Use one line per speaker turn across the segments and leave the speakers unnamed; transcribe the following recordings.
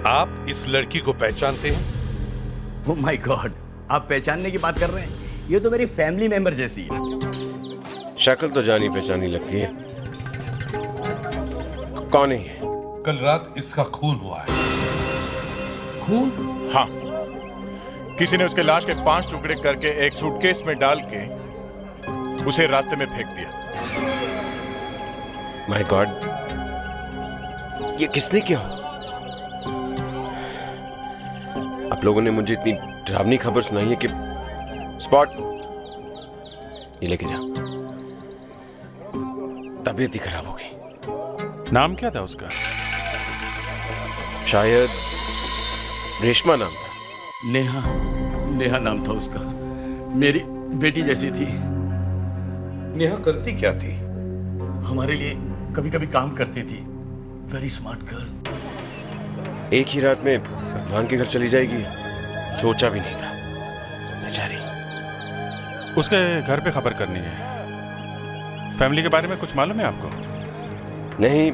आप इस लड़की को पहचानते हैं?
ओह माय गॉड, आप पहचानने की बात कर रहे हैं? ये तो मेरी फैमिली मेंबर जैसी है।
शक्ल तो जानी पहचानी लगती है। कौन है ये?
कल रात इसका खून हुआ है।
खून?
हाँ, किसी ने उसके लाश के 5 टुकड़े करके एक सूटकेस में डाल के उसे रास्ते में फेंक दिया।
माय गॉड, ये किसने किया? आप लोगों ने मुझे इतनी डरावनी खबर सुनाई है कि स्पॉट ये लेके जा। तबीयत ही खराब हो गई।
नाम क्या था उसका?
शायद रेशमा नाम था।
नेहा नाम था उसका। मेरी बेटी जैसी थी।
नेहा करती क्या थी?
हमारे लिए कभी कभी काम करती थी। Very smart girl.
एक ही रात में भगवान के घर चली जाएगी, सोचा भी नहीं था। बेचारी।
उसके घर पे खबर करनी है। फैमिली के बारे में कुछ मालूम है आपको?
नहीं,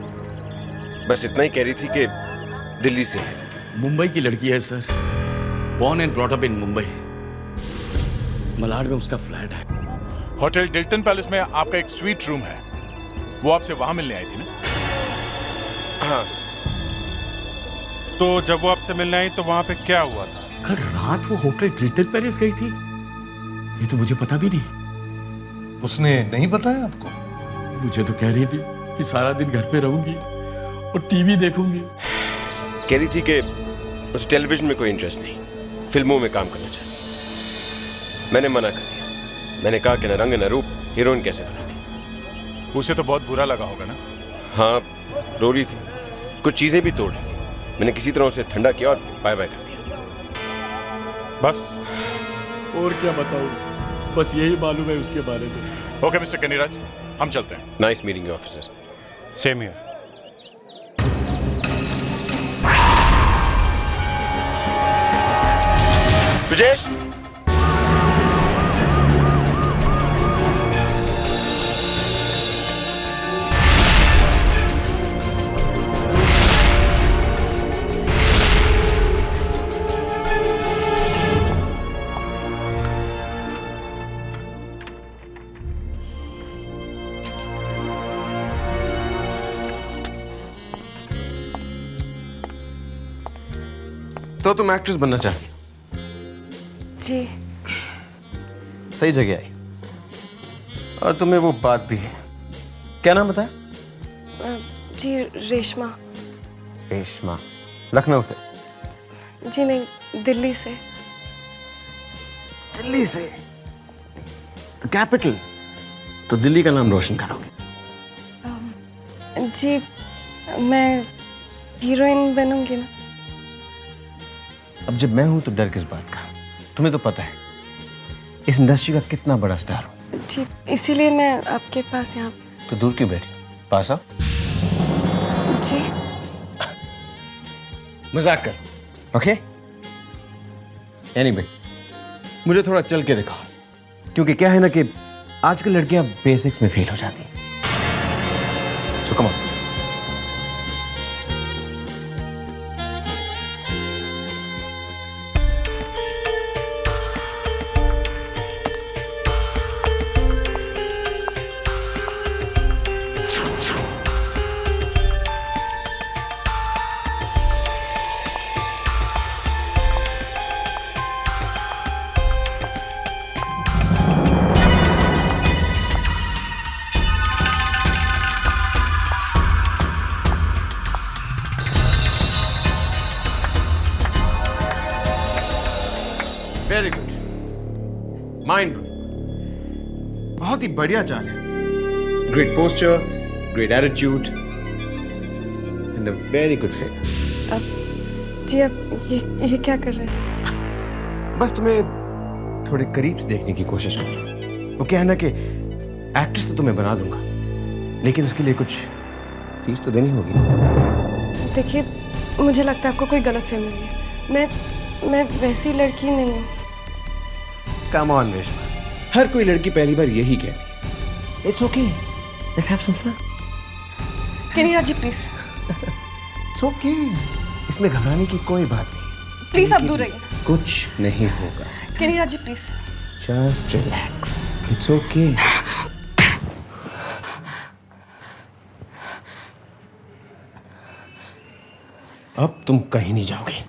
बस इतना ही कह रही थी कि दिल्ली से है।
मुंबई की लड़की है sir. Born and brought up in Mumbai. Malad में उसका फ्लैट है।
होटल डिल्टन पैलेस में आपका एक स्वीट रूम है, वो आपसे वहां मिलने आई थी ना?
हाँ।
तो जब वो आपसे मिलने आई तो वहां पे क्या हुआ था?
कल रात वो होटल डिल्टन पैलेस गई थी। ये तो मुझे पता भी नहीं।
उसने नहीं बताया आपको?
मुझे तो कह रही थी कि सारा दिन घर पे रहूंगी और टीवी देखूंगी।
कह रही थी कि उसे टेलीविजन में कोई इंटरेस्ट नहीं, फिल्मों में काम करना चाहती। मैंने मना कर दिया। मैंने कहा कि न रंग न रूप, हीरोइन कैसे बनूंगी।
उसे तो बहुत बुरा लगा होगा ना?
हाँ, रो रही थी, कुछ चीजें भी तोड़ रही थी। मैंने किसी तरह उसे ठंडा किया और बाय बाय कर दिया।
बस?
और क्या बताऊं, बस यही मालूम है उसके बारे में।
ओके मिस्टर कनीराज, हम चलते हैं।
Nice meeting you officer.
Same here.
Brijesh, तो तुम एक्ट्रेस बनना चाहती?
जी।
सही जगह आई। और तुम्हें वो बात भी है। क्या नाम बताया?
जी रेशमा।
रेशमा। लखनऊ से?
जी नहीं, दिल्ली से।
दिल्ली से? कैपिटल। तो दिल्ली का नाम रोशन करोगे।
जी, मैं हीरोइन बनूंगी ना।
अब जब मैं हूं तो डर किस बात का? तुम्हें तो पता है इस इंडस्ट्री का कितना बड़ा स्टार हूं।
जी, इसीलिए मैं आपके पास यहाँ।
तो दूर क्यों बैठी? पास आओ।
जी।
मजाक कर, ओके? एनीवे, मुझे थोड़ा चल के दिखाओ, क्योंकि क्या है ना कि आजकल लड़कियां बेसिक्स में फेल हो जाती हैं। So come on. Very good, mind blowing. बहुत ही बढ़िया चाल है। Great posture, great attitude and a very good figure.
जी, अब ये क्या कर रहे हैं?
बस तुम्हें थोड़े करीब से देखने की कोशिश करूँ। वो क्या है ना कि एक्ट्रेस तो तुम्हें बना दूंगा, लेकिन उसके लिए कुछ फीस तो देनी होगी ना।
देखिए, मुझे लगता है आपको कोई गलतफहमी हुई है। मैं वैसी लड़की नहीं हूँ।
कम ऑन रेशमा, हर कोई लड़की पहली बार यही कहती है। It's okay, let's have some fun.
Kaniraj ji please.
It's okay,
इसमें घबराने की कोई बात नहीं।
प्लीज आप दूर रहिए।
कुछ नहीं होगा।
Keniraj ji please.
Just relax, it's okay. अब तुम कहीं नहीं जाओगे।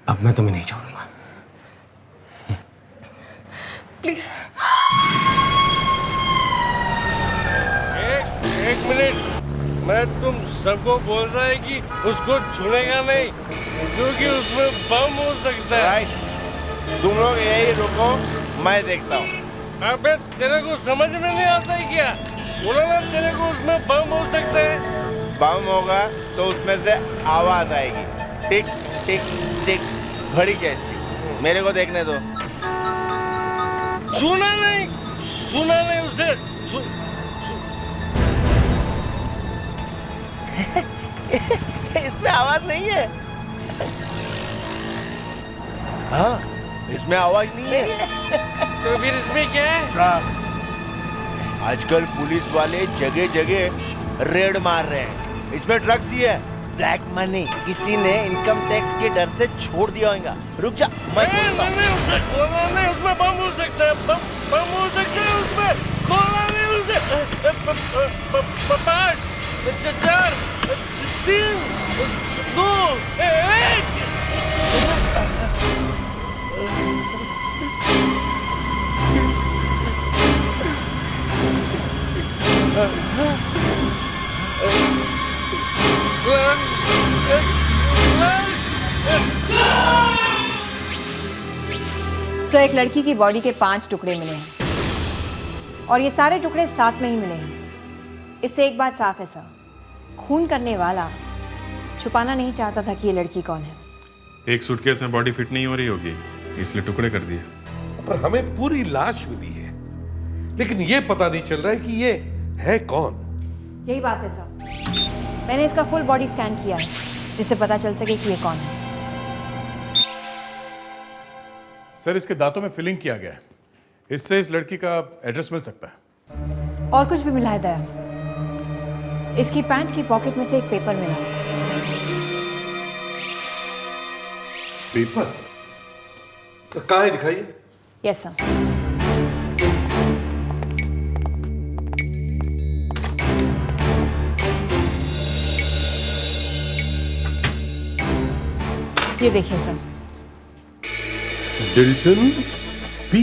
अब मैं तुम्हें नहीं छोड़ूंगा।
प्लीज।
एक मिनट, मैं तुम सबको बोल रहा है कि उसको छूनेगा नहीं क्योंकि उसमें बम हो सकता है।
तुम लोग यही रुको, मैं देखता हूँ।
अबे तेरे को समझ में नहीं आता है क्या? बोला ना तेरे को उसमें बम हो सकता है।
बम होगा तो उसमें से आवाज आएगी, टिक टिक टिक, घड़ी जैसी। मेरे को देखने दो।
छूना नहीं उसे।
इसमें आवाज नहीं है। हाँ, इसमें आवाज नहीं है।
तो फिर इसमें क्या है?
आजकल पुलिस वाले जगह जगह रेड मार रहे हैं। इसमें ड्रग्स ही है, ब्लैक मनी। किसी ने इनकम टैक्स के डर से छोड़ दिया होगा। रुक जा, मैं बोलता हूँ।
उसे खोलना नहीं, उसमें बम हो सकता है। बम हो सकता है उसमें। खोलना नहीं उसे। 5 4 3 2 1।
तो एक लड़की की बॉडी के 5 टुकड़े मिले हैं और ये सारे टुकड़े साथ में ही मिले हैं। इससे एक बात साफ है सर, खून करने वाला छुपाना नहीं चाहता था कि ये लड़की कौन है।
एक सूटकेस में बॉडी फिट नहीं हो रही होगी, इसलिए टुकड़े कर दिए।
पर हमें पूरी लाश मिली है, लेकिन ये पता नहीं चल रहा है कि ये है कौन।
यही बात है सर, मैंने इसका फुल बॉडी स्कैन किया है जिससे पता चल सके कि ये कौन है।
सर, इसके दांतों में फिलिंग किया गया है। इससे इस लड़की का एड्रेस मिल सकता है।
और कुछ भी मिला है दया। इसकी पैंट की पॉकेट में से एक पेपर मिला है।
पेपर? तो कहाँ है, दिखाइए।
Yes sir. ये देखिए सर।
डिल्टन पी।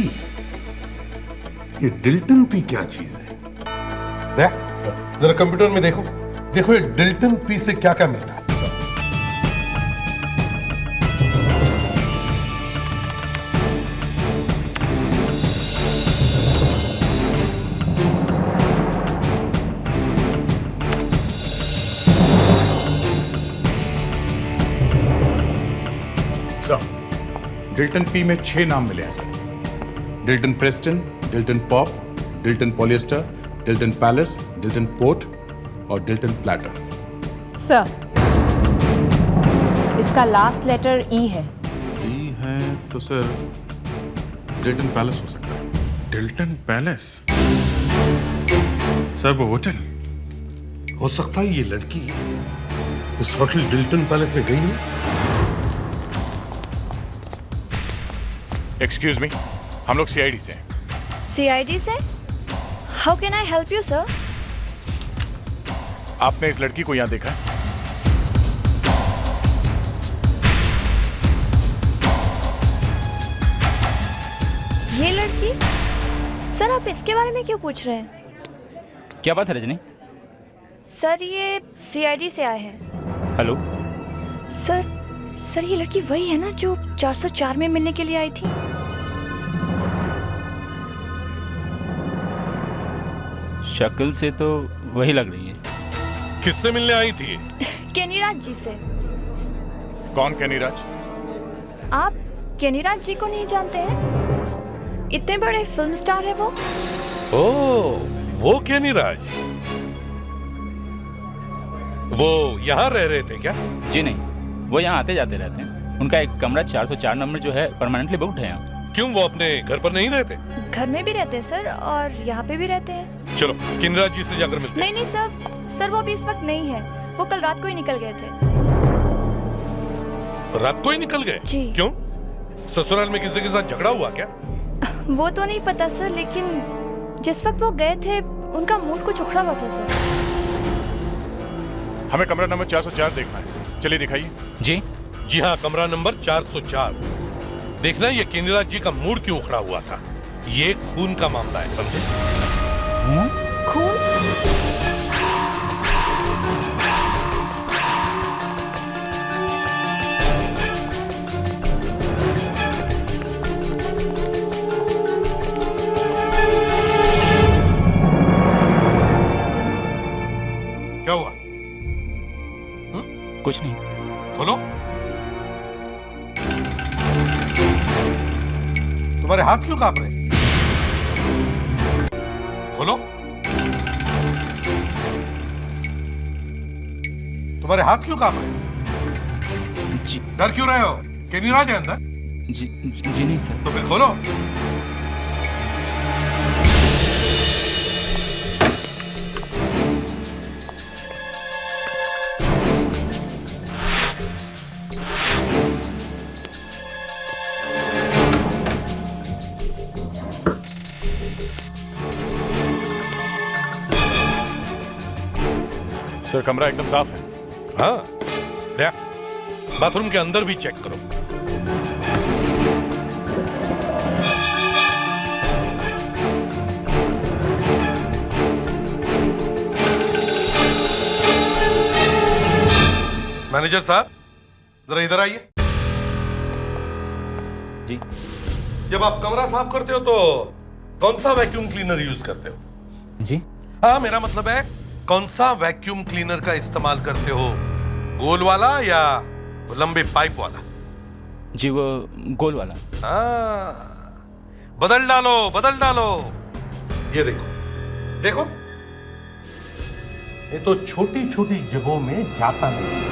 ये डिल्टन पी क्या चीज है? जरा कंप्यूटर में देखो, देखो ये डिल्टन पी से क्या क्या मिलता है।
डिल्टन पी में 6 नाम मिले हैं sir. डिल्टन Preston, डिल्टन pop, डिल्टन polyester, डिल्टन palace, डिल्टन port और डिल्टन प्लैटर।
सर, इसका लास्ट लेटर ई है।
ई है तो सर डिल्टन पैलेस हो सकता है। डिल्टन पैलेस? सर वो होटल
हो सकता है ये लड़की इस होटल डिल्टन पैलेस में गई है।
एक्सक्यूज मी, हम लोग सीआईडी से हैं।
सीआईडी से? How can I help you sir?
आपने इस लड़की को यहाँ देखा है?
ये लड़की? सर आप इसके बारे में क्यों पूछ रहे हैं?
क्या बात है रजनी?
सर ये सीआईडी से आए हैं।
हेलो
सर ये लड़की वही है ना जो 404 में मिलने के लिए आई थी?
शक्ल से तो वही लग रही है।
किससे मिलने आई थी?
केनीराज जी से।
कौन केनीराज?
आप केनीराज जी को नहीं जानते हैं? इतने बड़े फिल्म स्टार है वो।
ओह, वो केनीराज। वो यहाँ रह रहे थे क्या?
जी नहीं, वो यहाँ आते जाते रहते हैं। उनका एक कमरा 404 नंबर जो है परमानेंटली बुक्ड है यहाँ।
क्यों, वो अपने घर पर नहीं रहते?
घर में भी रहते हैं सर और यहाँ पे भी रहते हैं।
चलो केनीराज जी से जाकर मिलते हैं।
नहीं सर वो अभी इस वक्त नहीं है। वो कल रात को ही निकल गए थे।
रात को ही निकल गए?
जी।
क्यों? ससुराल में किसी के साथ झगड़ा हुआ क्या?
वो तो नहीं पता सर, लेकिन जिस वक्त वो गए थे उनका मूड कुछ उखड़ा हुआ था सर।
हमें कमरा नंबर 404 देखना है, चलिए दिखाइए।
जी
जी हाँ, कमरा नंबर 404। देखना ये केनीराज जी का मूड क्यों उखड़ा हुआ था। ये खून का मामला है, समझे?
खून?
क्या हुआ?
कुछ नहीं।
बोलो। तुम्हारे हाथ क्यों कांप रहे? बोलो। तुम्हारे हाथ क्यों कांप रहे?
जी।
डर क्यों रहे हो? केनीराज है अंदर?
जी नहीं सर।
तो फिर खोलो।
सर कमरा एकदम साफ है।
हाँ, क्या? बाथरूम के अंदर भी चेक करो। मैनेजर साहब, जरा इधर आइए।
जी।
जब आप कमरा साफ करते हो तो कौन सा वैक्यूम क्लीनर यूज करते हो?
जी।
हाँ, मेरा मतलब है कौन सा वैक्यूम क्लीनर का इस्तेमाल करते हो? गोल वाला या लंबे पाइप वाला?
जी वो गोल वाला।
हाँ, बदल डालो, बदल डालो। ये देखो, देखो, ये तो छोटी छोटी जगहों में जाता नहीं।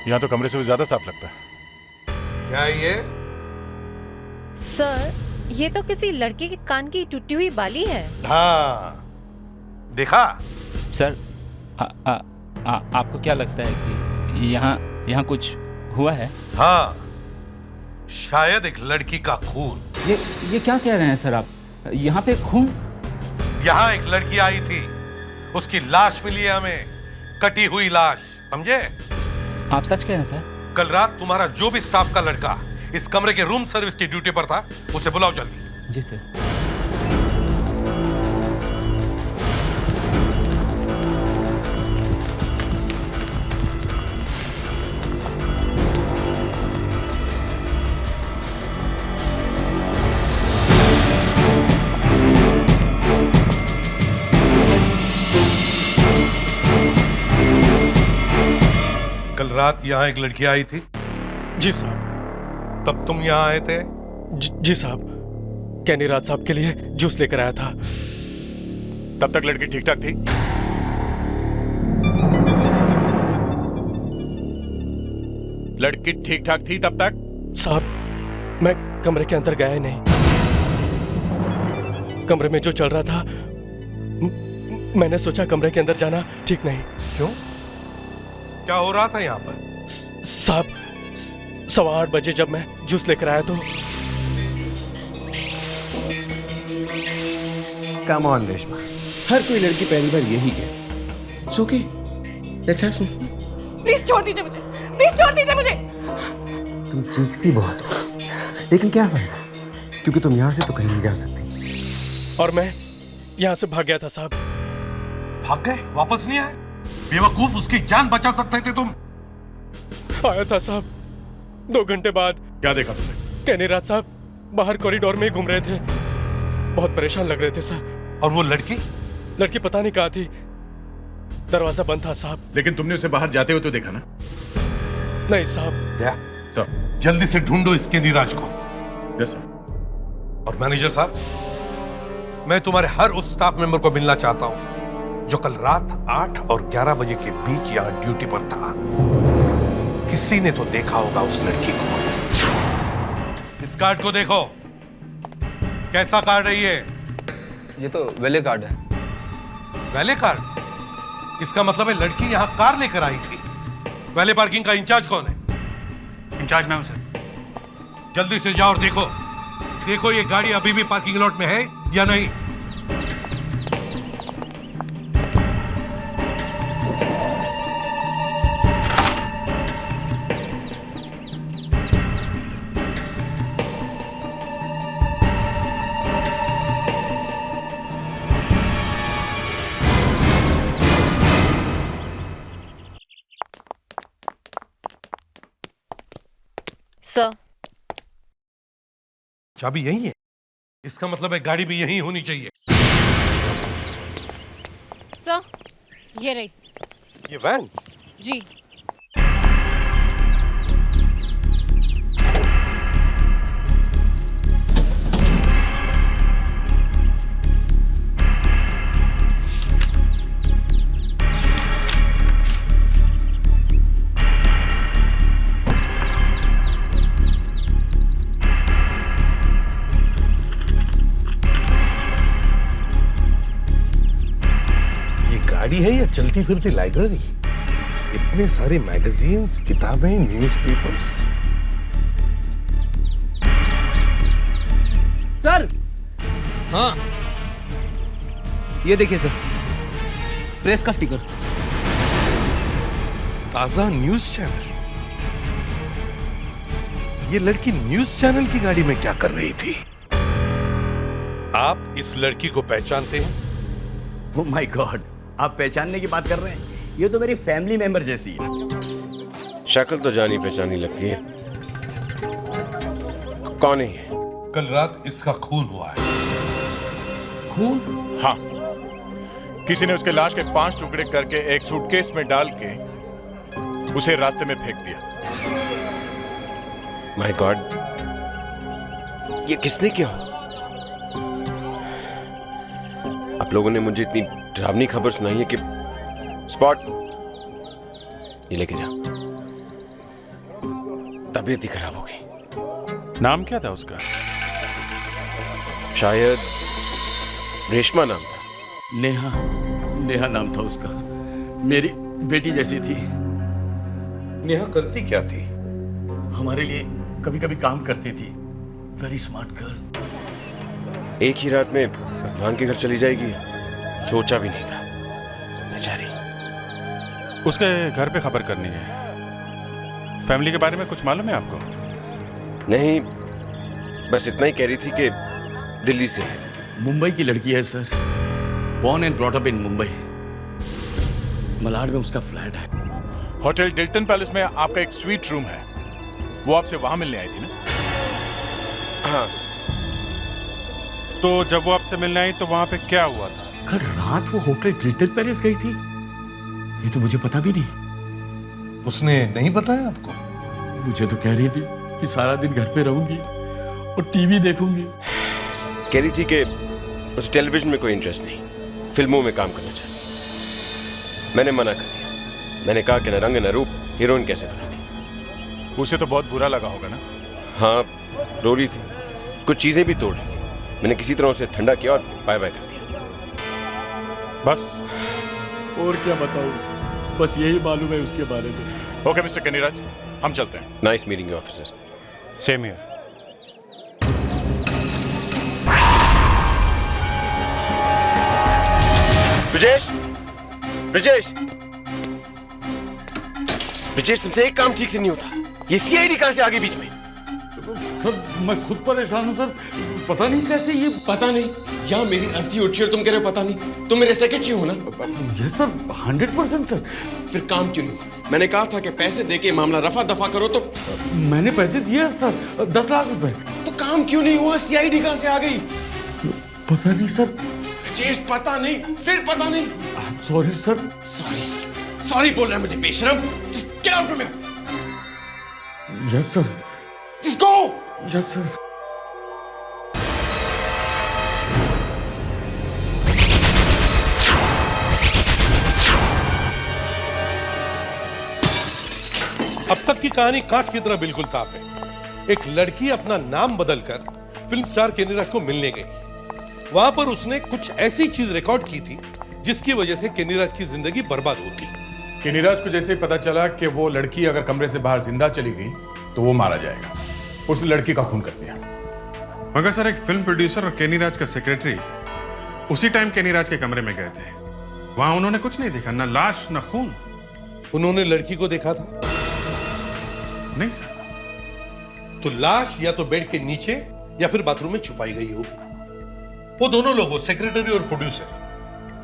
यहाँ तो कमरे से भी ज्यादा साफ लगता है।
क्या ये?
सर, ये तो किसी लड़की के कान की टूटी हुई बाली है।
हाँ, देखा?
सर आपको क्या लगता है कि यहाँ कुछ हुआ है?
हाँ, शायद एक लड़की का खून।
ये क्या कह रहे हैं सर आप? यहाँ पे खून?
यहाँ एक लड़की आई थी, उसकी लाश मिली है हमें, कटी हुई लाश, समझे?
आप सच कह रहे हैं सर?
कल रात तुम्हारा जो भी स्टाफ का लड़का इस कमरे के रूम सर्विस की ड्यूटी पर था, उसे बुलाओ जल्दी।
जी सर।
कल रात यहाँ एक लड़की आई थी?
जी साहब।
तब तुम यहाँ आए थे?
जी साहब, केनीराज साहब के लिए जूस लेकर आया था।
तब तक लड़की ठीक ठाक थी? लड़की ठीक ठाक थी तब तक?
साहब, मैं कमरे के अंदर गया ही नहीं। कमरे में जो चल रहा था, मैंने सोचा कमरे के अंदर जाना ठीक नहीं।
क्यों? क्या हो रहा था यहाँ पर?
साहब, 8:15 बजे जब मैं जूस लेकर आया तो
कम ऑन रेशमा, हर कोई लड़की पहली बार यही कहे। It's okay. Let's have some.
Please छोड़ दीजिए मुझे, प्लीज छोड़ दीजिए मुझे।
तुम चीखती बहुत हो, लेकिन क्या फायदा, क्योंकि तुम यहाँ से तो कहीं नहीं जा सकती।
और मैं यहाँ से भाग गया था साहब।
भाग गए? वापस नहीं आए? बेवकूफ, उसकी जान बचा सकते थे तुम।
आया था साहब, 2 घंटे बाद।
क्या देखा तुमने?
केनीराज साहब बाहर कॉरिडोर में ही घूम रहे थे, बहुत परेशान लग रहे थे साहब।
और वो लड़की?
लड़की पता नहीं कहाँ थी, दरवाजा बंद था साहब।
लेकिन तुमने उसे बाहर जाते हुए तो देखा ना?
नहीं साहब।
क्या? जल्दी से ढूंढो इस केनीराज को।
Yes sir.
और मैनेजर साहब, मैं तुम्हारे हर उस स्टाफ मेंबर को मिलना चाहता हूं जो कल रात 8 और 11 बजे के बीच यहां ड्यूटी पर था। किसी ने तो देखा होगा उस लड़की को। इस कार्ड को देखो, कैसा कार्ड है ये?
ये तो वैले कार्ड है।
वैले कार्ड? इसका मतलब है लड़की यहाँ कार लेकर आई थी। वैले पार्किंग का इंचार्ज कौन है?
इंचार्ज मैं हूं सर।
जल्दी से जाओ और देखो ये गाड़ी अभी भी पार्किंग लॉट में है या नहीं।
सर,
चाबी यही है? इसका मतलब है गाड़ी भी यहीं होनी चाहिए।
सर, ये रही।
ये वैन?
जी।
गाड़ी है या चलती फिरती लाइब्रेरी? इतने सारे मैगजीन्स, किताबें, न्यूज़पेपर्स।
सर।
हाँ,
ये देखिए सर, प्रेस का स्टिकर।
ताजा न्यूज चैनल। ये लड़की न्यूज चैनल की गाड़ी में क्या कर रही थी? आप इस लड़की को पहचानते हैं?
ओह माय गॉड, आप पहचानने की बात कर रहे हैं? ये तो मेरी फैमिली मेंबर जैसी है।
शक्ल तो जानी पहचानी लगती है। कौन है ये?
कल रात इसका खून हुआ है।
खून? हाँ, किसी ने उसके लाश के 5 टुकड़े करके एक सूटकेस में डाल के उसे रास्ते में फेंक दिया।
माय गॉड, ये किसने किया? आप लोगों ने मुझे इतनी डरावनी खबर सुनाई है कि स्पॉट ये लेके जा। तबीयत ही खराब हो गई।
नाम क्या था उसका?
शायद रेशमा नाम था।
नेहा नाम था उसका। मेरी बेटी जैसी थी।
नेहा करती क्या थी?
हमारे लिए कभी कभी काम करती थी। Very smart girl.
एक ही रात में भगवान के घर चली जाएगी, सोचा भी नहीं था। बेचारी।
उसके घर पे खबर करनी है। फैमिली के बारे में कुछ मालूम है आपको?
नहीं, बस इतना ही कह रही थी कि दिल्ली से है।
मुंबई की लड़की है sir. Born and brought up in Mumbai. Malad में उसका फ्लैट है।
होटल डिल्टन पैलेस में आपका एक स्वीट रूम है, वो आपसे वहां मिलने आई थी ना?
हाँ।
तो जब वो आपसे मिलने आई तो वहां पे क्या हुआ था?
कल रात वो होटल डिल्टन पैलेस गई थी। ये तो मुझे पता भी नहीं।
उसने नहीं बताया आपको?
मुझे तो कह रही थी कि सारा दिन घर पे रहूंगी और टीवी देखूंगी।
कह रही थी कि उसे टेलीविजन में कोई इंटरेस्ट नहीं, फिल्मों में काम करना चाहती। मैंने मना कर दिया। मैंने कहा कि न रंग न रूप, हीरोइन कैसे बनोगी।
उसे तो बहुत बुरा लगा होगा ना?
हाँ, रो रही थी, कुछ चीजें भी तोड़ रही थी। मैंने किसी तरह उसे ठंडा किया और बाय बाय कर दिया।
बस?
और क्या बताऊं, बस यही मालूम है उसके बारे में।
ओके मिस्टर कनीराज, हम चलते हैं।
Nice meeting you officer.
Same here.
Brijesh, Brijesh, Brijesh, तुमसे एक काम ठीक से नहीं होता। ये सीआईडी कहां से आ गई बीच में?
सर मैं खुद परेशान हूँ सर, पता नहीं कैसे ये।
पता नहीं, यहाँ मेरी अर्थी उठी और तुम कह रहे हो पता नहीं। तुम मेरे सेक्रेटरी हो ना?
ये सर 100% सर।
फिर काम क्यों नहीं हुआ? मैंने कहा था कि पैसे देके मामला रफा दफा करो तो।
मैंने पैसे दिए सर, 10 लाख रुपए।
तो काम क्यों नहीं हुआ? सीआईडी कहां से आ गई?
पता नहीं सर।
ब्रिजेश, पता नहीं, फिर पता नहीं।
Sorry sir.
Sorry sir, sorry बोल रहा है मुझे बेशरम। Just get out from here.
Yes sir.
Just go.
Yes sir.
अब तक की कहानी कांच की तरह बिल्कुल साफ है। एक लड़की अपना नाम बदलकर फिल्म स्टार केनीराज को मिलने गई। वहां पर उसने कुछ ऐसी चीज रिकॉर्ड की थी जिसकी वजह से केनीराज की जिंदगी बर्बाद होती।
केनीराज को जैसे ही पता चला कि वो लड़की अगर कमरे से बाहर जिंदा चली गई तो वो मारा जाएगा, उसने लड़की का खून कर दिया।
मगर सर, एक फिल्म प्रोड्यूसर और केनीराज का सेक्रेटरी उसी टाइम केनीराज के कमरे में गए थे। वहां उन्होंने कुछ नहीं देखा, न लाश न खून।
उन्होंने लड़की को देखा था?
नहीं सर।
तो लाश या तो बेड के नीचे या फिर बाथरूम में छुपाई गई होगी। वो दोनों लोग, सेक्रेटरी और प्रोड्यूसर,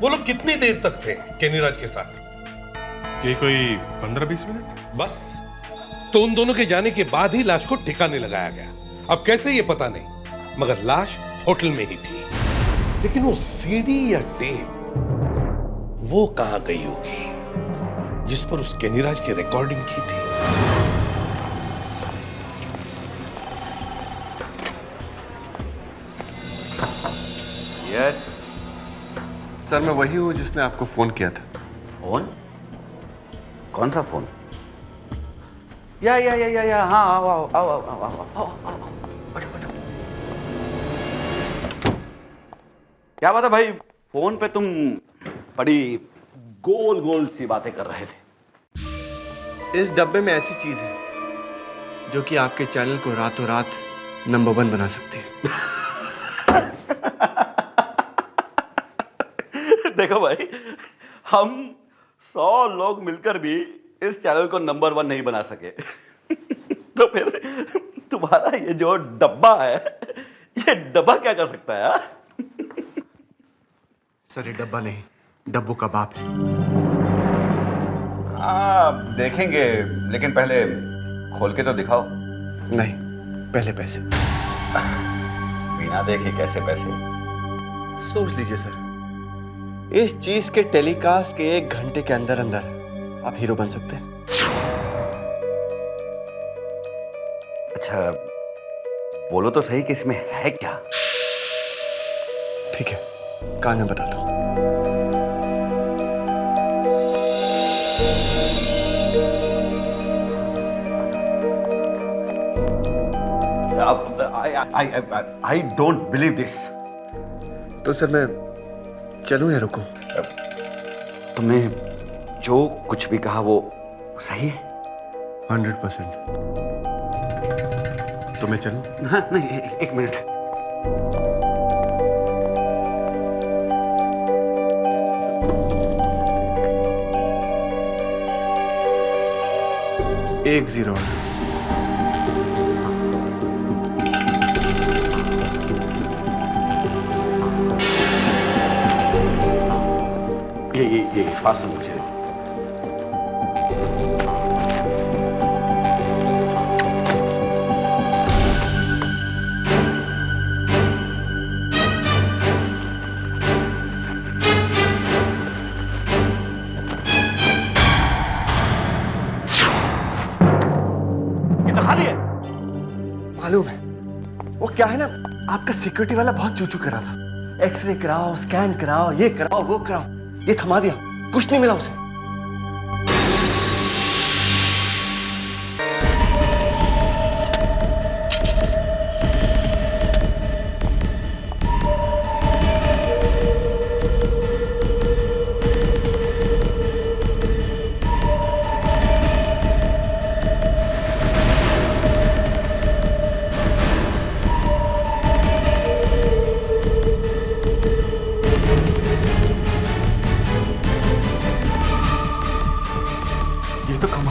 वो लोग कितनी देर तक थे केनीराज के साथ?
ये कोई 15-20 मिनट
बस। तो उन दोनों के जाने के बाद ही लाश को ठिकाने लगाया गया। अब कैसे ये पता नहीं, मगर लाश होटल में ही थी। लेकिन वो सीडी या टेप वो कहां गई होगी जिस पर उस केनीराज की रिकॉर्डिंग की थी?
यस सर, मैं वही हूं जिसने आपको फोन किया था।
फोन? कौन सा फोन? या हाँ, आओ। क्या बात है भाई, फोन पे तुम बड़ी गोल गोल सी बातें कर रहे थे।
इस डब्बे में ऐसी चीज है जो कि आपके चैनल को रातों रात नंबर 1 बना सकती है।
देखो भाई, हम 100 लोग मिलकर भी इस चैनल को नंबर 1 नहीं बना सके। तो फिर तुम्हारा ये जो डब्बा है, ये डब्बा क्या कर सकता है? यार
सर, ये डब्बा नहीं, डब्बू का बाप है।
देखेंगे, लेकिन पहले खोल के तो दिखाओ।
नहीं, पहले पैसे।
बिना देखे कैसे पैसे?
सोच लीजिए सर, इस चीज के टेलीकास्ट के 1 घंटे के अंदर अंदर आप हीरो बन सकते हैं।
अच्छा, बोलो तो सही कि इसमें है क्या?
ठीक है, कान में बताता हूं।
I don't believe this.
तो सर, मैं चलूं या रुकूं?
तुमने जो कुछ भी कहा वो सही है?
100%। तो मैं चलूं?
हाँ, नहीं, एक मिनट।
एक 0
ये पास में मुझे। ये तो खाली है।
मालूम है, वो क्या है ना, आपका सिक्योरिटी वाला बहुत चूचू कर रहा था। एक्सरे कराओ, स्कैन कराओ, ये कराओ, वो कराओ। ये थमा दिया, कुछ नहीं मिला उसे।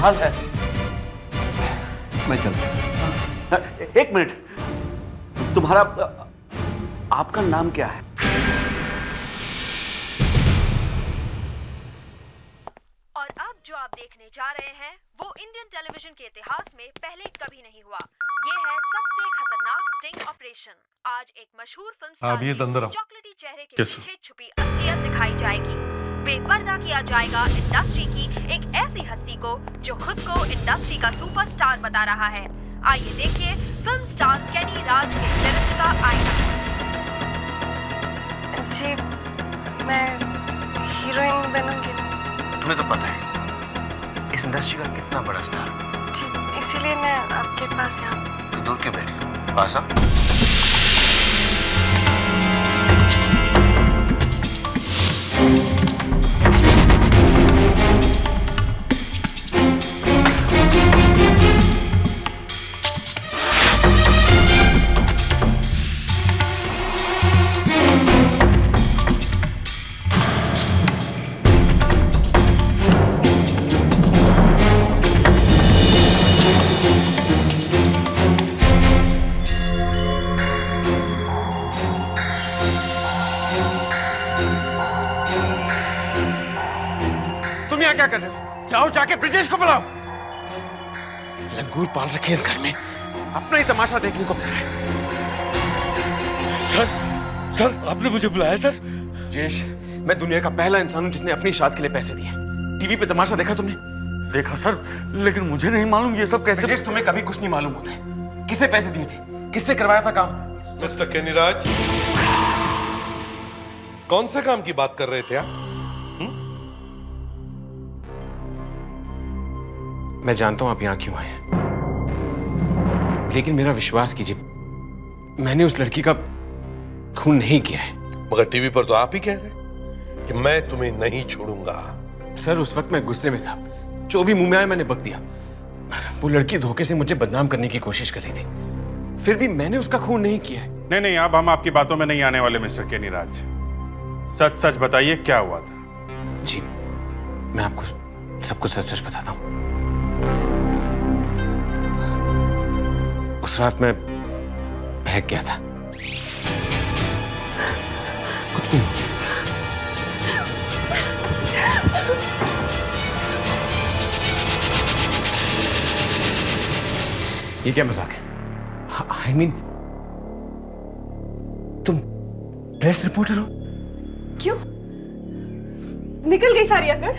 है।
मैं चलता हूं।
एक मिनट, तुम्हारा आपका नाम क्या है?
और अब जो आप देखने जा रहे हैं वो इंडियन टेलीविजन के इतिहास में पहले कभी नहीं हुआ। ये है सबसे खतरनाक स्टिंग ऑपरेशन। आज एक मशहूर फिल्म स्टार के चॉकलेटी चेहरे के पीछे छुपी असलियत दिखाई जाएगी। बेपर्दा किया जाएगा इंडस्ट्री की एक ऐसी हस्ती को जो खुद को इंडस्ट्री का सुपरस्टार बता रहा है। आइए देखिए फिल्म स्टार केनी राज के चरित्र का आईना।
जी, मैं हीरोइन बनूंगी।
तुम्हें तो पता है इस इंडस्ट्री का कितना बड़ा स्टार।
जी, इसीलिए मैं आपके पास यहाँ।
तो दूर क्यों बैठी? पास आओ।
क्या कर रहे हो? जाओ जाके ब्रिजेश को बुलाओ। लंगूर पाल रखे इस घर में, अपना ही तमाशा देखने को मिल रहा है।
सर आपने मुझे बुलाया सर?
जेश, मैं दुनिया का पहला इंसान हूं जिसने अपनी शादी के लिए पैसे दिए। टीवी पे तमाशा देखा तुमने?
देखा सर, लेकिन मुझे नहीं मालूम ये सब कैसे।
जेश, तुम्हें कभी कुछ नहीं मालूम होता है। किसे पैसे दिए थे, किससे करवाया था काम?
मिस्टर केनीराज, कौन से काम की बात कर रहे थे आप?
मैं जानता हूं आप यहां क्यों आए हैं, लेकिन मेरा विश्वास कीजिए, मैंने उस लड़की का खून नहीं किया है।
मगर टीवी पर तो आप ही कह रहे कि मैं तुम्हें नहीं छोड़ूंगा।
सर, उस वक्त मैं गुस्से में था, जो भी मुंह में आया मैंने बक दिया। वो लड़की धोखे से मुझे बदनाम करने की कोशिश कर रही थी, फिर भी मैंने उसका खून नहीं किया है।
नहीं, अब हम आपकी बातों में नहीं आने वाले मिस्टर केनीराज। सच सच बताइए क्या हुआ था?
जी, मैं आपको सब कुछ सच सच बताता हूँ। उस रात मैं बहक गया था। कुछ नहीं। ये क्या मजाक है? I mean, तुम प्रेस रिपोर्टर हो?
क्यों? निकल गई सारी अकड़।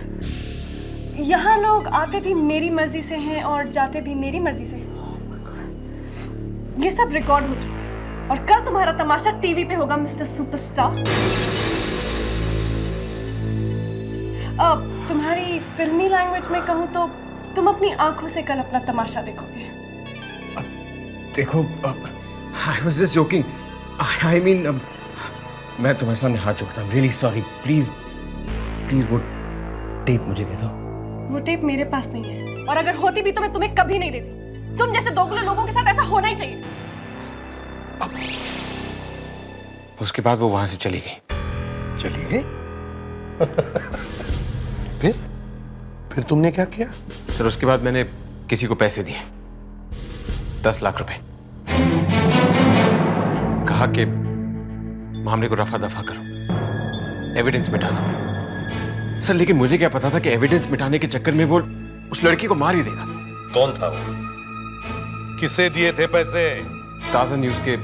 यहाँ लोग आते भी मेरी मर्जी से हैं और जाते भी मेरी मर्जी से हैं। ये सब रिकॉर्ड हो चुका है और कल तुम्हारा तमाशा टीवी पे होगा मिस्टर सुपरस्टार। अब तुम्हारी फिल्मी लैंग्वेज में कहूँ तो तुम अपनी आंखों से कल अपना तमाशा देखोगे।
देखो, I was just joking. I mean, मैं तुम्हारे सामने हाथ जोड़ता हूँ। Really sorry. Please वो टेप मुझे दे दो।
वो टेप मेरे पास नहीं है और अगर होती भी तो मैं तुम्हें कभी नहीं देती। तुम जैसे दोगले लोगों के साथ ऐसा होना ही चाहिए।
उसके बाद वो वहां से चली गई।
चली गई? फिर तुमने क्या किया?
सर, उसके बाद मैंने किसी को पैसे दिए, 10 लाख रुपए। कहा कि मामले को रफा दफा करो, एविडेंस मिटा दो। सर, लेकिन मुझे क्या पता था कि एविडेंस मिटाने के चक्कर में वो उस लड़की को मार ही देगा।
कौन था वो? किसे दिए थे पैसे?
ताजा न्यूज के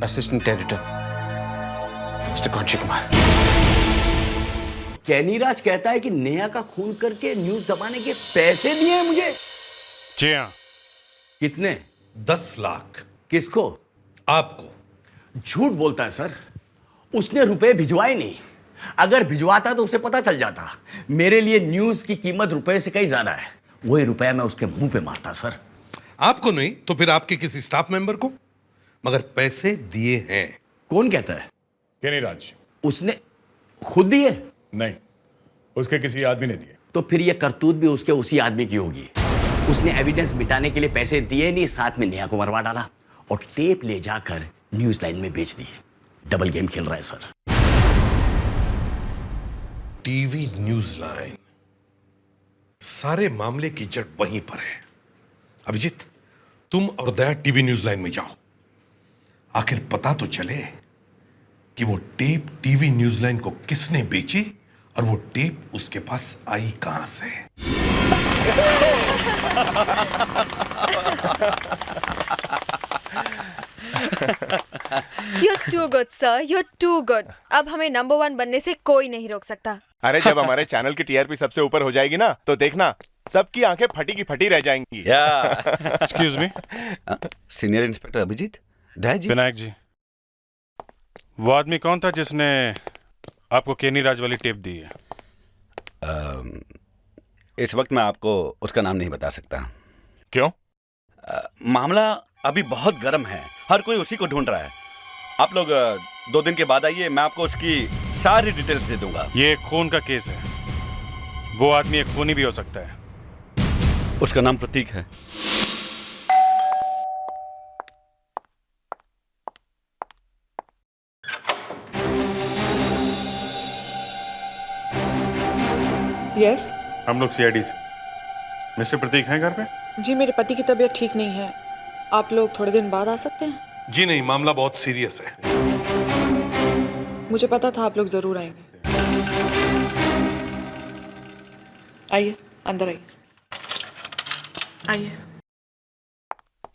असिस्टेंट एडिटर मिस्टर कौनशी कुमार।
कैनीराज कहता है कि नेहा का खून करके न्यूज दबाने के पैसे दिए हैं मुझे।
जी हाँ।
कितने?
10 लाख।
किसको?
आपको।
झूठ बोलता है सर, उसने रुपए भिजवाए नहीं। अगर भिजवाता तो उसे पता चल जाता। मेरे लिए न्यूज की कीमत रुपए से कहीं ज्यादा है। वही रुपया मैं उसके मुंह पे मारता सर।
आपको नहीं तो फिर आपके किसी स्टाफ मेंबर को, मगर पैसे दिए हैं।
कौन कहता है?
केनीराज।
उसने खुद दिए?
नहीं, उसके किसी आदमी ने दिए।
तो फिर ये करतूत भी उसके उसी आदमी की होगी। उसने एविडेंस मिटाने के लिए पैसे दिए नहीं, साथ में नेहा को मरवा डाला और टेप ले जाकर न्यूज लाइन में बेच दी। डबल गेम खेल रहा है सर।
टीवी न्यूज लाइन, सारे मामले की जड़ वहीं पर है। अभिजीत, तुम और दया टीवी न्यूज लाइन में जाओ, आखिर पता तो चले कि वो टेप टीवी न्यूज लाइन को किसने बेची और वो टेप उसके पास आई कहां से।
You're too good, sir. You're too good. अब हमें नंबर 1 बनने से कोई नहीं रोक सकता।
अरे जब हमारे चैनल की टीआरपी सबसे ऊपर हो जाएगी ना, तो देखना सबकी आंखें फटी की फटी रह जाएंगी।
Excuse me.
Senior inspector Abhijeet. Daya ji.
Vinayak ji, वो आदमी कौन था जिसने आपको केनीराज वाली टेप दी है?
इस वक्त मैं आपको उसका नाम नहीं बता सकता।
क्यों?
मामला अभी बहुत गर्म है, हर कोई उसी को ढूंढ रहा है। आप लोग 2 दिन के बाद आइए, मैं आपको उसकी सारी डिटेल्स दे दूंगा।
ये खून का केस है, वो आदमी एक खूनी भी हो सकता है।
उसका नाम प्रतीक है।
यस।
हम लोग सीआईडी से। मिस्टर प्रतीक हैं घर पे?
जी, मेरे पति की तबीयत ठीक नहीं है। आप लोग थोड़े दिन बाद आ सकते हैं?
जी नहीं, मामला बहुत सीरियस है।
मुझे पता था आप लोग जरूर आएंगे। आइए, अंदर आइए। आइए।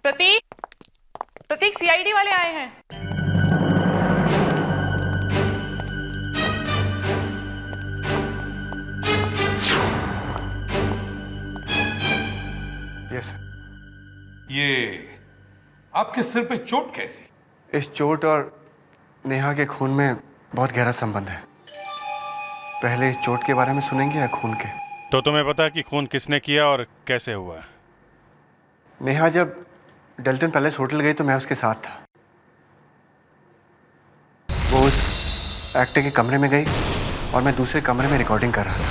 प्रतीक, प्रतीक, सीआईडी वाले आए हैं।
यस। ये आपके सिर पे चोट कैसी?
इस चोट और नेहा के खून में बहुत गहरा संबंध है। पहले इस चोट के बारे में सुनेंगे या खून के?
तो तुम्हें पता है कि खून किसने किया और कैसे हुआ?
नेहा जब डेल्टन पैलेस होटल गई तो मैं उसके साथ था। वो उस एक्टर के कमरे में गई और मैं दूसरे कमरे में रिकॉर्डिंग कर रहा था।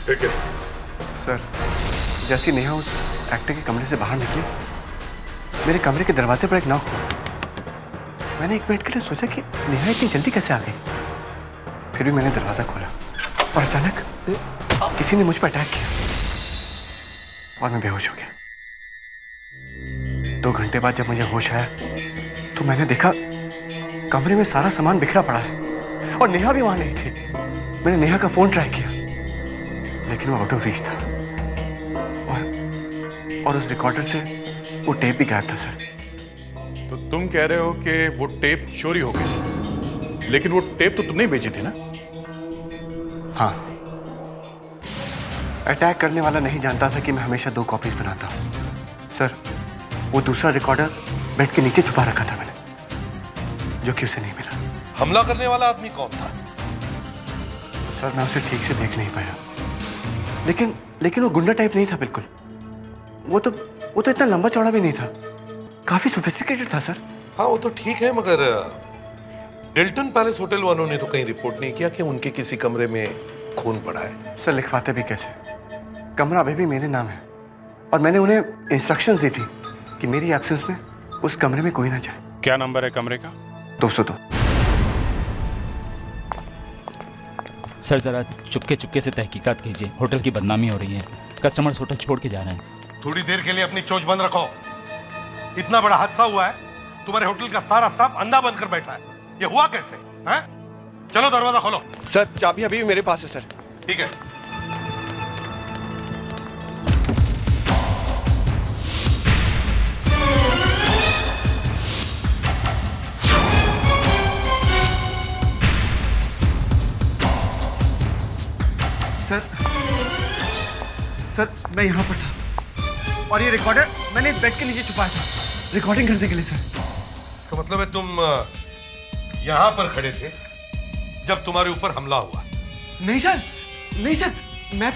ठीक है
सर, जैसी नेहा उस एक्टर के कमरे से बाहर निकली, मेरे कमरे के दरवाजे पर एक नॉक हुआ। मैंने एक मिनट के लिए सोचा कि नेहा इतनी जल्दी कैसे आ गई। फिर भी मैंने दरवाजा खोला और अचानक किसी ने मुझ पर अटैक किया और मैं बेहोश हो गया। 2 घंटे बाद जब मुझे होश आया तो मैंने देखा कमरे में सारा सामान बिखरा पड़ा है और नेहा भी वहां नहीं थी। मैंने नेहा का फोन ट्राई किया लेकिन वो आउट ऑफ रीच था और उस रिकॉर्डर से वो टेप भी गायब था। सर,
तो तुम कह रहे हो कि वो टेप चोरी हो गई, लेकिन वो टेप तो तुमने ही बेची थी ना?
हाँ, अटैक करने वाला नहीं जानता था कि मैं हमेशा 2 कॉपीज बनाता हूँ। सर, वो दूसरा रिकॉर्डर बेड के नीचे छुपा रखा था मैंने, जो कि उसे नहीं मिला।
हमला करने वाला आदमी कौन था?
सर, मैं उसे ठीक से देख नहीं पाया, लेकिन वो गुंडा टाइप नहीं था बिल्कुल। वो तो इतना लंबा चौड़ा भी नहीं था, काफी सोफिस्टिकेटेड था सर।
हाँ, वो तो ठीक है, मगर डेल्टन पैलेस होटल वालों ने तो कहीं रिपोर्ट नहीं किया कि उनके किसी कमरे में खून पड़ा है।
सर, लिखवाते भी कैसे? कमरा अभी भी मेरे नाम है और मैंने उन्हें इंस्ट्रक्शंस दी थी कि मेरी एब्सेंस में उस कमरे में कोई ना जाए।
क्या नंबर है कमरे का?
202।
सर, जरा चुपके चुपके से तहकीकात कीजिए। होटल की बदनामी हो रही है, कस्टमर्स होटल छोड़ के जा रहे हैं।
थोड़ी देर के लिए अपनी चोंच बंद रखो। इतना बड़ा हादसा हुआ है, तुम्हारे होटल का सारा स्टाफ अंधा बनकर बैठा है। ये हुआ कैसे? हैं? चलो दरवाजा खोलो।
सर, चाबी अभी भी मेरे पास है सर।
ठीक है।
सर, मैं यहाँ पर था और ये रिकॉर्डर मैंने बेड के नीचे छुपाया था रिकॉर्डिंग करने के लिए। सर,
इसका मतलब है तुम यहाँ पर खड़े थे जब तुम्हारे ऊपर हमला हुआ?
नहीं सर, मैं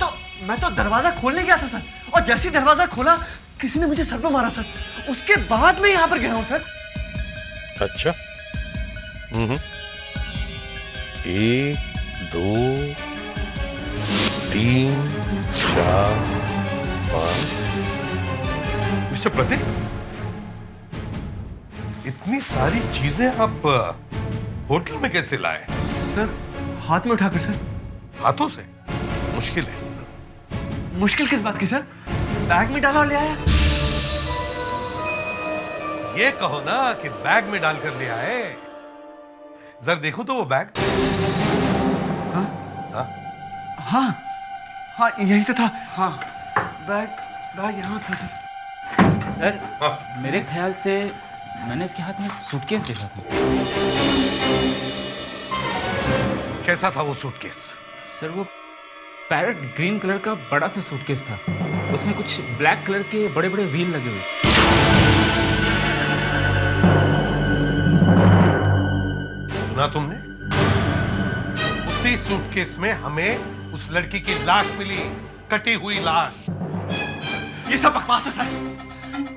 तो दरवाजा खोलने गया था सर, और जैसे ही दरवाजा खोला किसी ने मुझे सर पे मारा सर। उसके बाद मैं यहाँ पर गया हूँ सर।
अच्छा। 1 2 3 4 5। मिस्टर प्रतीक, इतनी सारी चीजें आप होटल में कैसे लाए?
सर, हाथ में उठाकर सर।
हाथों से? मुश्किल है।
मुश्किल किस बात की सर? बैग में डाला और ले आया।
ये कहो ना कि बैग में डालकर ले आए। जरा देखो तो वो बैग। हाँ,
यही तो था। हाँ, बैग यहाँ था सर।
सर, मेरे ख्याल से मैंने इसके हाथ में सूटकेस देखा था।
कैसा था वो सूटकेस?
सर, वो पैरेट ग्रीन कलर का बड़ा सा सूटकेस था। उसमें कुछ ब्लैक कलर के बड़े बड़े व्हील लगे हुए।
सुना तुमने? उसी सूटकेस में हमें उस लड़की की लाश मिली, कटी हुई लाश।
ये सब बकवास है सर।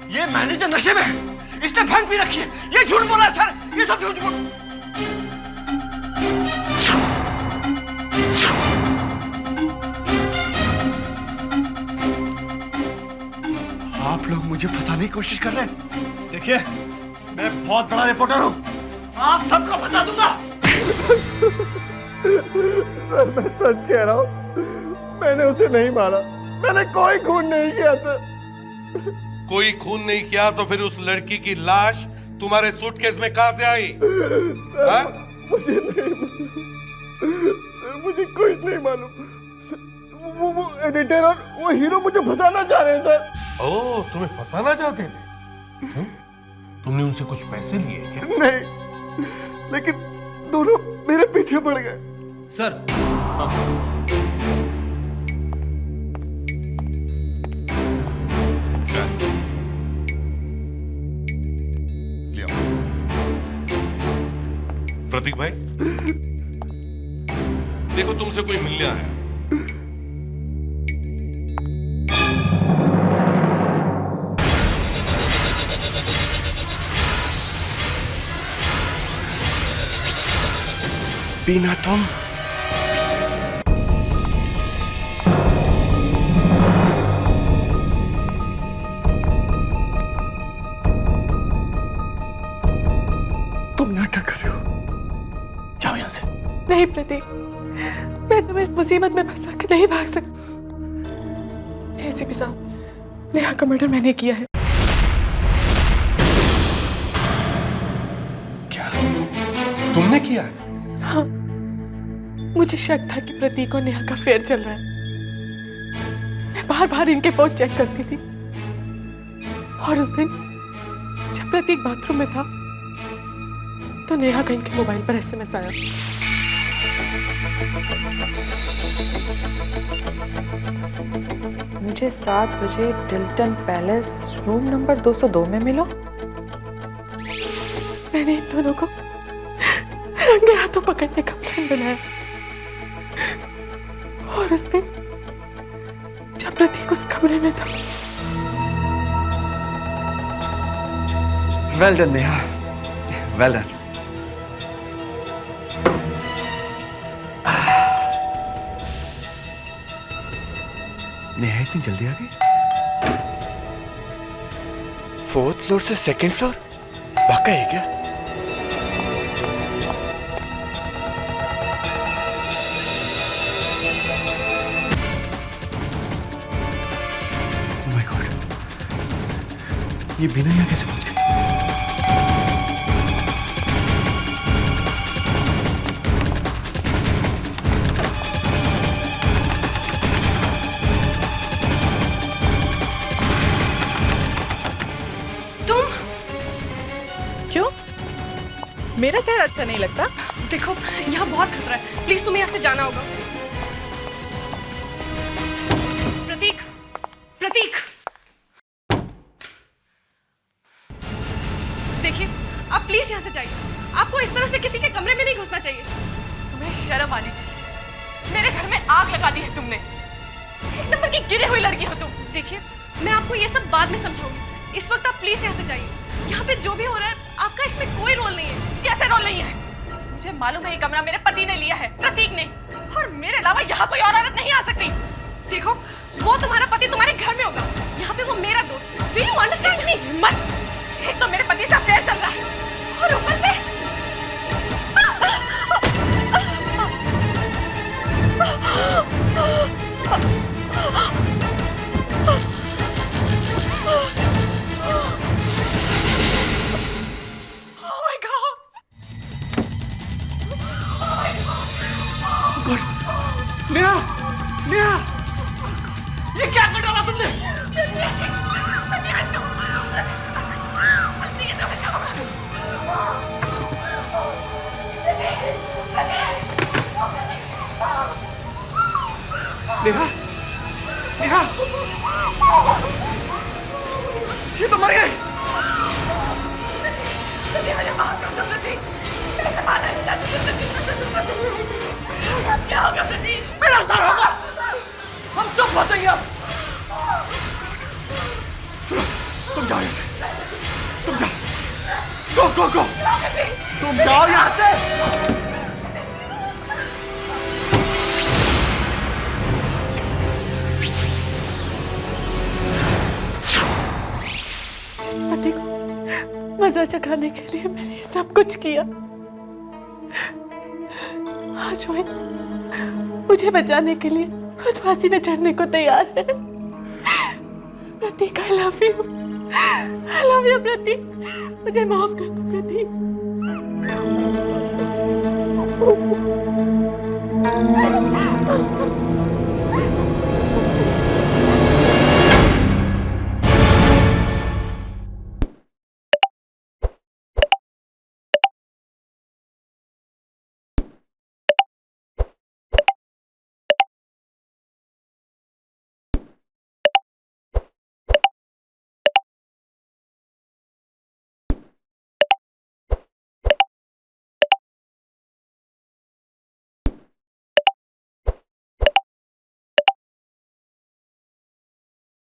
ये मैनेजर नशे में है, इसने भंग पी रखी है। ये झूठ बोला है सर, ये सब झूठ बोल। आप लोग मुझे फंसाने की कोशिश कर रहे हैं। देखिए, मैं बहुत बड़ा रिपोर्टर हूं, आप सबको फंसा दूंगा।
सर, मैं सच कह रहा हूं, मैंने उसे नहीं मारा। मैंने कोई खून नहीं किया सर।
कोई खून नहीं किया तो फिर उस लड़की की लाश तुम्हारे सूटकेस में कहां से आई?
मुझे नहीं मालूम सर, मुझे कुछ नहीं मालूम। वो एडिटर और वो हीरो मुझे फंसाना चाह रहे हैं सर।
ओ, तुम्हें फंसाना चाहते थे? क्यों? तुमने उनसे कुछ पैसे लिए क्या?
नहीं, लेकिन दोनों मेरे पीछे पड़ गए।
सर
प्रतीक भाई, देखो तुमसे कोई मिलने आया।
बीना तुम यहाँ क्या कर रहे हो? जाओ यहाँ से।
नहीं प्रतीक, मैं तुम्हें इस मुसीबत में फंसा के नहीं भाग सकती। एसीपी साहब, नेहा का मर्डर मैंने किया है।
क्या तुमने किया है?
हाँ, मुझे शक था कि प्रतीक और नेहा का अफेयर चल रहा है। मैं बार बार इनके फोन चेक करती थी और उस दिन जब प्रतीक बाथरूम में था तो नेहा का इनके मोबाइल पर एसएमएस आया। मुझे 7 बजे डिल्टन पैलेस रूम नंबर 202 में मिलो। मैंने इन दोनों को रंगे हाथों पकड़ने का प्लान बनाया और उस दिन जब प्रतीक उस कमरे में था।
Well done Neha, well done. Neha इतनी जल्दी आ गई? 4th फ्लोर से 2nd फ्लोर? वाकई है क्या? Oh my God, ये बिना यहाँ कैसे पहुंच गई?
मेरा चेहरा अच्छा नहीं लगता?
देखो, यहाँ बहुत खतरा है, प्लीज तुम्हें यहाँ से जाना होगा। प्रतीक, प्रतीक, देखिए, आप प्लीज यहाँ से जाइए। आपको इस तरह से किसी के कमरे में नहीं घुसना चाहिए।
तुम्हें शर्म आनी चाहिए। मेरे घर में आग लगा दी है तुमने। एक नंबर की गिरी हुई लड़की हो तुम।
देखिए, मैं आपको ये सब बाद में समझाऊंगी। इस वक्त आप प्लीज यहाँ से जाइए। यहाँ पे जो भी हो रहा है, आपका इसमें कोई रोल नहीं है।
कैसे रोल नहीं है? मुझे मालूम है ये कमरा मेरे पति ने लिया है, प्रतीक ने, और मेरे अलावा यहाँ कोई और औरत नहीं आ सकती।
देखो, वो तुम्हारा पति तुम्हारे घर में होगा, यहाँ पे वो मेरा दोस्त है। Do you understand me?
मत। एक तो मेरे पति से अफेयर चल रहा है और ऊपर से
नेहा, नेहा, ये क्या कर डाला तुमने? नेहा, नेहा, ये तो मर गए।
क्या होगा प्रतीक?
मेरा सर होगा, हम सब फंसेंगे अब। सुनो, तुम जाओ यहाँ से, तुम जाओ, गो गो गो, तुम जाओ यहाँ से।
जिस पति को मजा चखाने के लिए मैंने सब कुछ किया, आज वो मुझे बचाने के लिए खुद फांसी में चढ़ने को तैयार है। प्रतीक, I love you प्रतीक, मुझे माफ कर दो प्रतीक।